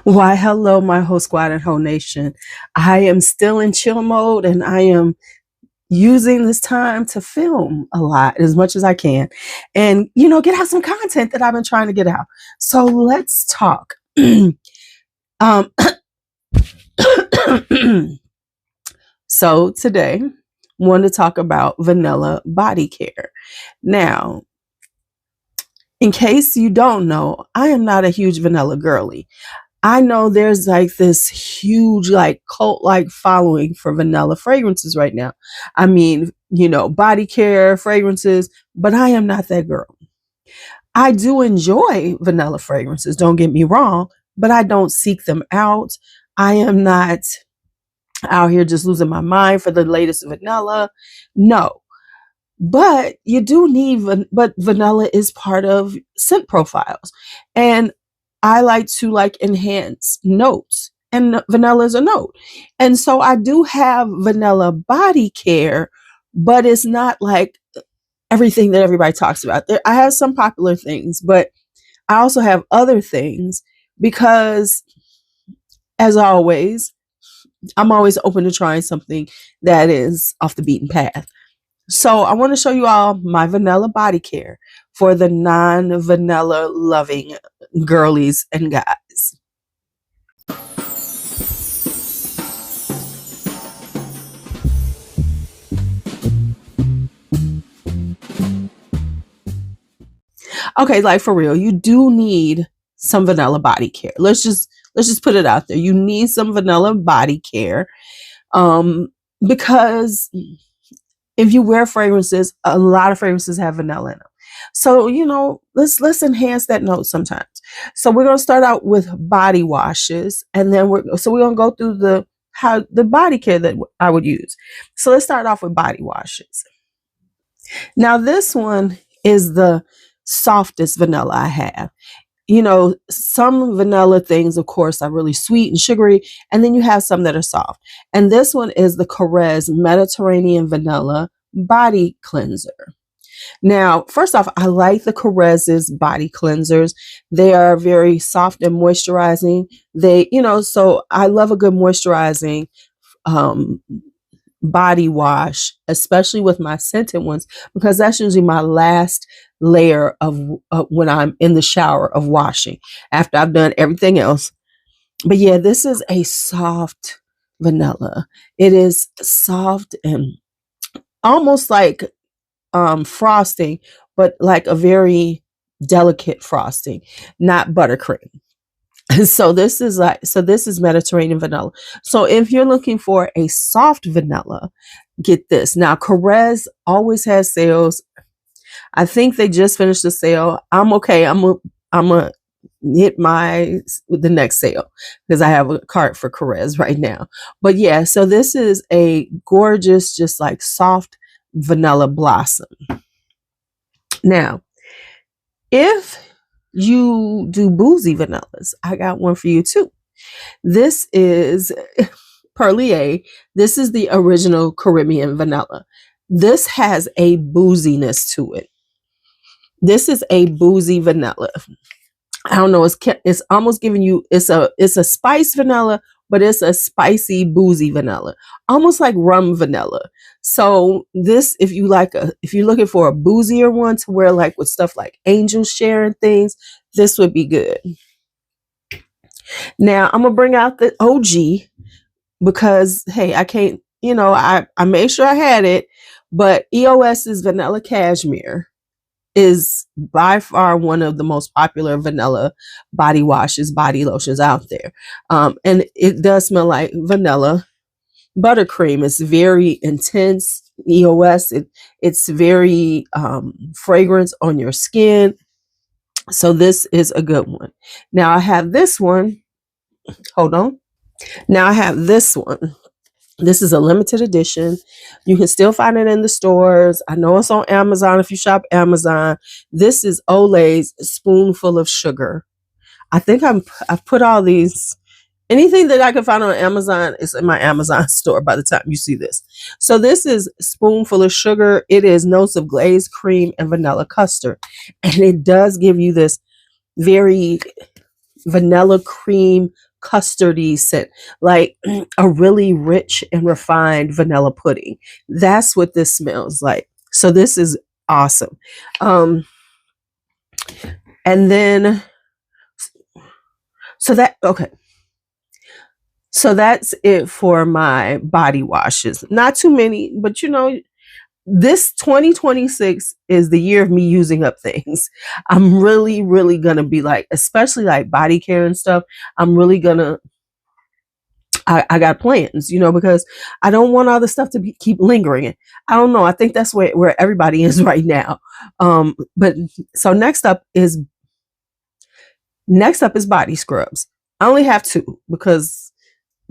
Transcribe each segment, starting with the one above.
Why, hello, my whole squad and whole nation. I am still in chill mode and I am using this time to film a lot as much as I can and, get out some content that I've been trying to get out. So let's talk. um, so today, I want to talk about vanilla body care. Now, in case you don't know, I am not a huge vanilla girly. I know there's like this huge like cult like following for vanilla fragrances right now. I mean, body care fragrances, but I am not that girl. I do enjoy vanilla fragrances, don't get me wrong, but I don't seek them out. I am not out here just losing my mind for the latest vanilla. No. But you do need, but vanilla is part of scent profiles. And I like to enhance notes, and vanilla is a note. And so I do have vanilla body care, but it's not like everything that everybody talks about. I have some popular things, but I also have other things because, as always, I'm always open to trying something that is off the beaten path. So I want to show you all my vanilla body care for the non-vanilla loving girlies and guys. Okay, like for real, you do need some vanilla body care. Let's just put it out there. You need some vanilla body care because if you wear fragrances, a lot of fragrances have vanilla in them. So, let's enhance that note sometimes. So we're going to start out with body washes, and then we're going to go through the body care that I would use. So let's start off with body washes. Now this one is the softest vanilla I have. Some vanilla things, of course, are really sweet and sugary, and then you have some that are soft. And this one is the Khye Mediterranean Vanilla Body Cleanser. Now, first off, I like the Khye's body cleansers. They are very soft and moisturizing. So I love a good moisturizing body wash, especially with my scented ones, because that's usually my last layer of when I'm in the shower of washing after I've done everything else. But yeah, this is a soft vanilla. It is soft and almost like frosting, but like a very delicate frosting, not buttercream. So this is Mediterranean vanilla. So if you're looking for a soft vanilla, get this. Now, Khye's always has sales. I think they just finished the sale. I'm okay. I'm gonna hit the next sale because I have a cart for Khye's right now. But yeah, so this is a gorgeous, just like soft vanilla blossom. Now, if you do boozy vanillas, I got one for you too. This is Perlier. This is the original Caribbean vanilla. This has a booziness to it. This is a boozy vanilla. I don't know. It's almost giving you. It's a spice vanilla, but it's a spicy boozy vanilla, almost like rum vanilla. So this, if you're looking for a boozier one to wear like with stuff like angel share and things, this would be good. Now I'm gonna bring out the OG because hey, I can't. I made sure I had it, but EOS's Vanilla Cashmere is by far one of the most popular vanilla body washes, body lotions out there. And it does smell like vanilla buttercream. It's very intense. EOS, it's very fragrance on your skin. So this is a good one. Now I have this one. Hold on. Now I have this one. This is a limited edition. You can still find it in the stores. I know it's on Amazon if you shop Amazon. This is Olay's Spoonful of Sugar. I think I've put all these. Anything that I can find on Amazon is in my Amazon store by the time you see this. So this is Spoonful of Sugar. It is notes of glazed cream and vanilla custard. And it does give you this very vanilla cream custardy scent, like a really rich and refined vanilla pudding. That's what this smells like. So this is awesome. And then, so that, okay. So that's it for my body washes. Not too many, but you know, this 2026 is the year of me using up things. I'm really, really gonna be like, especially like body care and stuff. I'm really gonna, I got plans, you know, because I don't want all the stuff to keep lingering. I don't know. I think that's where everybody is right now. But so next up is body scrubs. I only have two because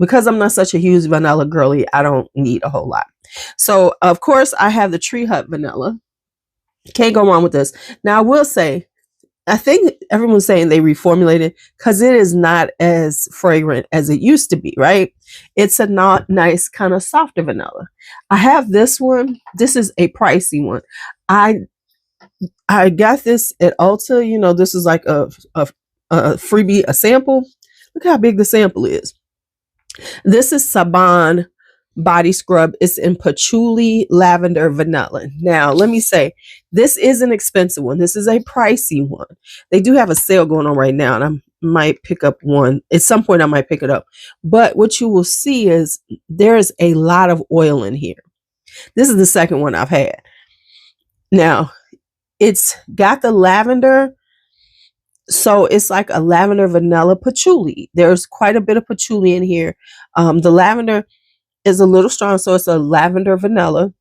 I'm not such a huge vanilla girly. I don't need a whole lot. So of course I have the Tree Hut vanilla. Can't go wrong with this. Now I will say, I think everyone's saying they reformulated because it is not as fragrant as it used to be, right? It's a not nice kind of softer vanilla. I have this one. This is a pricey one. I got this at Ulta. You know, this is like a freebie, a sample. Look how big the sample is. This is Saban body scrub. It's in patchouli, lavender, vanilla. Now, let me say, this is an expensive one. This is a pricey one. They do have a sale going on right now, and I might pick up one. At some point, I might pick it up. But what you will see is there's a lot of oil in here. This is the second one I've had. Now, it's got the lavender. So it's like a lavender vanilla patchouli. There's quite a bit of patchouli in here. The lavender is a little strong, so it's a lavender vanilla.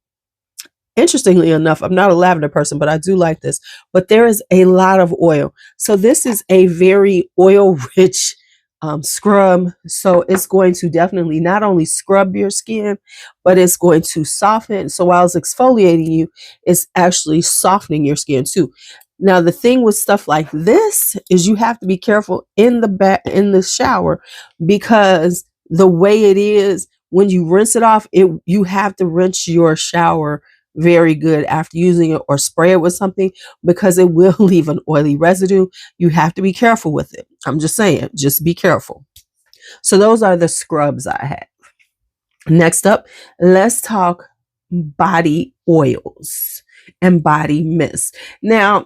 Interestingly enough, I'm not a lavender person, but I do like this. But there is a lot of oil. So this is a very oil-rich scrub. So it's going to definitely not only scrub your skin, but it's going to soften. So while it's exfoliating you, it's actually softening your skin too. Now, the thing with stuff like this is you have to be careful in the shower, because the way it is, when you rinse it off, you have to rinse your shower very good after using it, or spray it with something, because it will leave an oily residue. You have to be careful with it. I'm just saying, just be careful. So those are the scrubs I have. Next up, let's talk body oils and body mist. Now,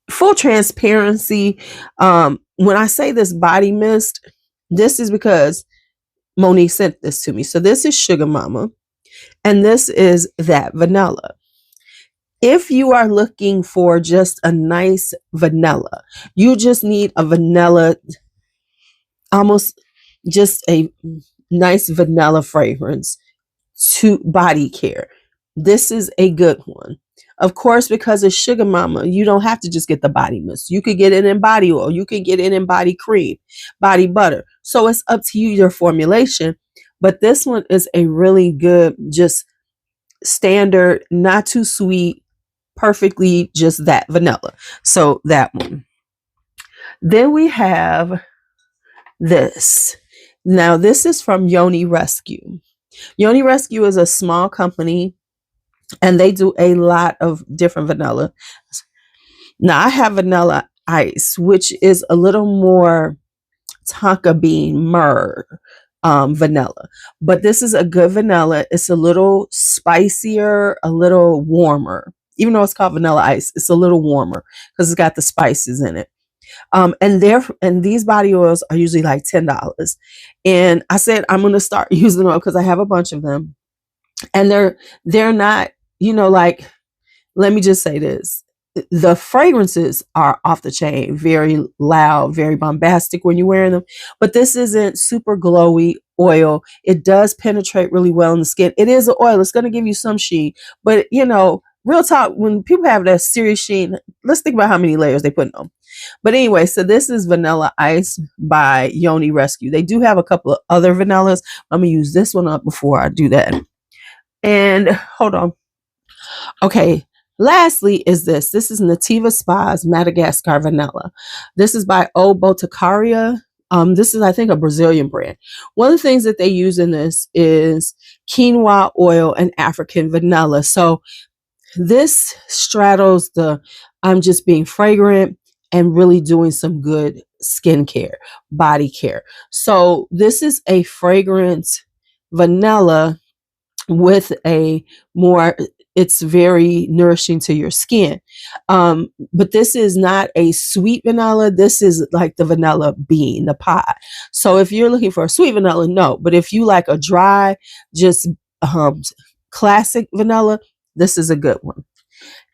full transparency, when I say this body mist, this is because Monique sent this to me. So this is Sugar Mama, and this is that vanilla. If you are looking for just a nice vanilla, you just need a vanilla, almost just a nice vanilla fragrance to body care. This is a good one. Of course, because it's Sugar Mama, you don't have to just get the body mist. You could get it in body oil. You can get it in body cream, body butter. So it's up to you, your formulation. But this one is a really good, just standard, not too sweet, perfectly just that vanilla. So that one. Then we have this. Now, this is from Yoni Rescue. Yoni Rescue is a small company, and they do a lot of different vanilla. Now, I have vanilla ice, which is a little more tonka bean myrrh vanilla. But this is a good vanilla. It's a little spicier, a little warmer. Even though it's called vanilla ice, it's a little warmer because it's got the spices in it. And these body oils are usually like $10. And I said I'm going to start using them because I have a bunch of them. And they're not, you know, like, let me just say this. The fragrances are off the chain, very loud, very bombastic when you're wearing them. But this isn't super glowy oil. It does penetrate really well in the skin. It is an oil. It's going to give you some sheen. But, you know, real talk, when people have that serious sheen, let's think about how many layers they put on. But anyway, so this is Vanilla Ice by Yoni Rescue. They do have a couple of other vanillas. I'm going to use this one up before I do that. And hold on. Okay. Lastly is this. This is Nativa Spa's Madagascar Vanilla. This is by O Boticaria. This is, I think, a Brazilian brand. One of the things that they use in this is quinoa oil and African vanilla. So this straddles the I'm just being fragrant and really doing some good skincare, body care. So this is a fragrance vanilla with a more, it's very nourishing to your skin. But this is not a sweet vanilla. This is like the vanilla bean, the pod. So if you're looking for a sweet vanilla, no. But if you like a dry, just classic vanilla, this is a good one.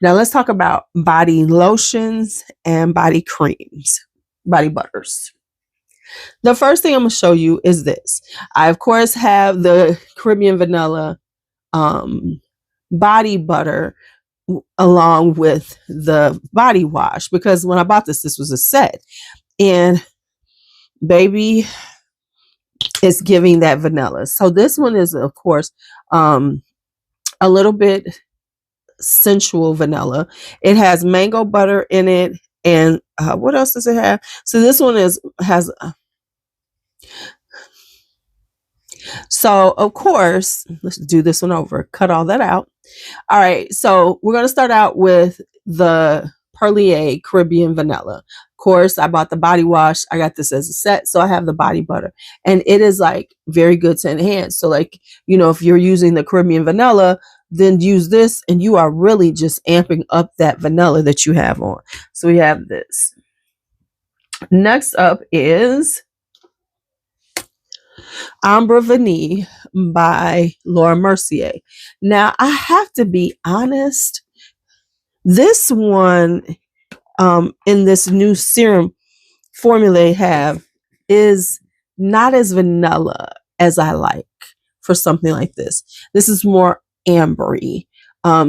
Now let's talk about body lotions and body creams, body butters. The first thing I'm going to show you is this. I, of course, have the Caribbean vanilla body butter along with the body wash, because when I bought this was a set, and baby, it's giving that vanilla. So this one is, of course, a little bit sensual vanilla. It has mango butter in it, and what else does it have? So this one has so of course, let's do this one over, cut all that out. All right, so we're going to start out with the Perlier Caribbean vanilla. Of course, I bought the body wash. I got this as a set, so I have the body butter, and it is like very good to enhance. So like, you know, if you're using the Caribbean vanilla, then use this and you are really just amping up that vanilla that you have on. So we have this. Next up is Ambre Vanille by Laura Mercier. Now, I have to be honest, this one in this new serum formula they have is not as vanilla as I like for something like this. This is more ambery.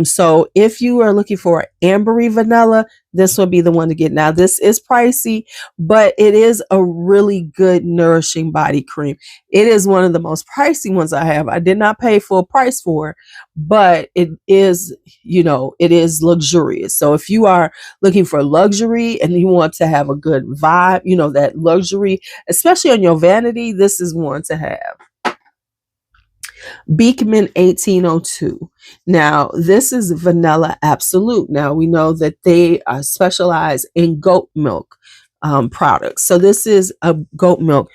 So if you are looking for ambery vanilla, this would be the one to get. Now, this is pricey, but it is a really good nourishing body cream. It is one of the most pricey ones I have. I did not pay full price for it, but it is, you know, it is luxurious. So if you are looking for luxury and you want to have a good vibe, you know, that luxury, especially on your vanity, this is one to have. Beekman 1802. Now, this is vanilla absolute. Now, we know that they specialize in goat milk products. So this is a goat milk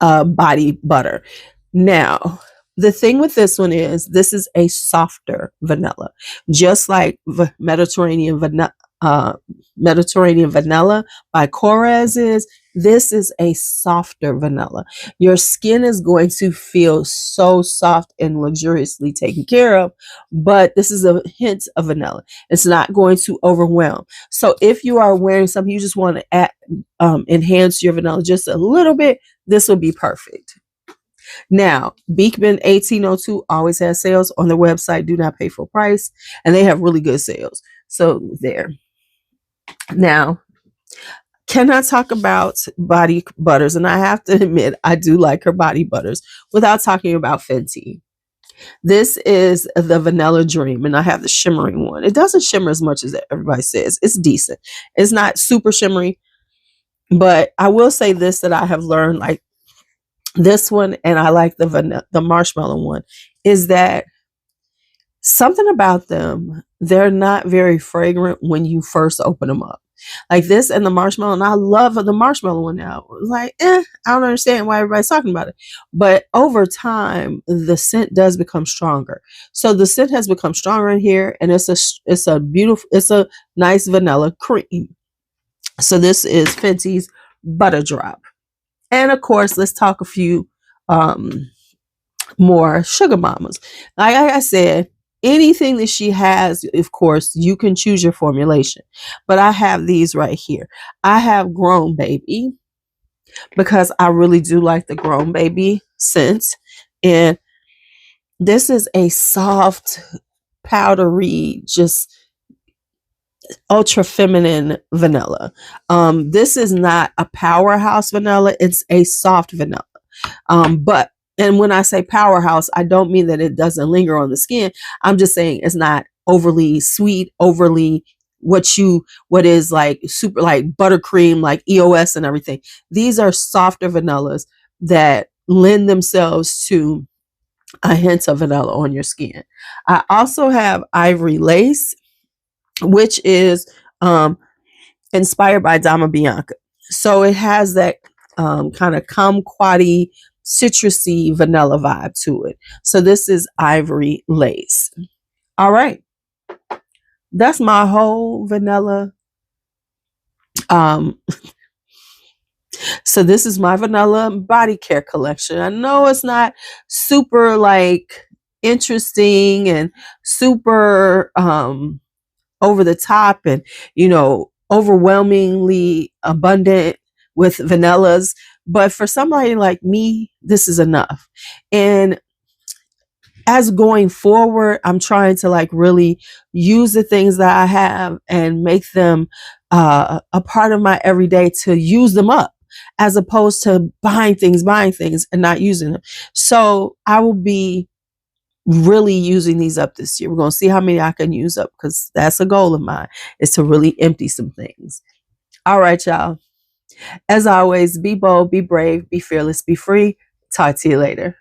body butter. Now, the thing with this one is this is a softer vanilla, just like Mediterranean vanilla by Corez is. This is a softer vanilla. Your skin is going to feel so soft and luxuriously taken care of, but this is a hint of vanilla. It's not going to overwhelm. So if you are wearing something, you just want to add, enhance your vanilla just a little bit, this will be perfect. Now, Beekman 1802 always has sales on their website. Do not pay full price, and they have really good sales. So there. Now, cannot talk about body butters, and I have to admit I do like her body butters, without talking about Fenty. This is the Vanilla Dream, and I have the shimmering one. It doesn't shimmer as much as everybody says. It's decent. It's not super shimmery, but I will say this, that I have learned, like this one, and I like the marshmallow one, is that something about them, they're not very fragrant when you first open them up. Like this and the marshmallow, and I love the marshmallow one now. Like, I don't understand why everybody's talking about it. But over time, the scent does become stronger. So the scent has become stronger in here, and it's a nice vanilla cream. So this is Fenty's Butter Drop. And of course, let's talk a few more Sugar Mamas. Like I said, anything that she has, of course, you can choose your formulation. But I have these right here. I have Grown Baby, because I really do like the Grown Baby scent. And this is a soft, powdery, just ultra feminine vanilla. This is not a powerhouse vanilla. It's a soft vanilla. And when I say powerhouse, I don't mean that it doesn't linger on the skin. I'm just saying it's not overly sweet, overly what is like super, like buttercream, like EOS and everything. These are softer vanillas that lend themselves to a hint of vanilla on your skin. I also have Ivory Lace, which is inspired by Dama Bianca. So it has that kind of kumquatty, citrusy vanilla vibe to it. So this is Ivory Lace. All right. That's my whole vanilla. So this is my vanilla body care collection. I know it's not super like interesting and super over the top and, you know, overwhelmingly abundant with vanillas. But for somebody like me, this is enough. And as going forward, I'm trying to like really use the things that I have and make them a part of my everyday to use them up, as opposed to buying things and not using them. So I will be really using these up this year. We're going to see how many I can use up, because that's a goal of mine, is to really empty some things. All right, y'all. As always, be bold, be brave, be fearless, be free. Talk to you later.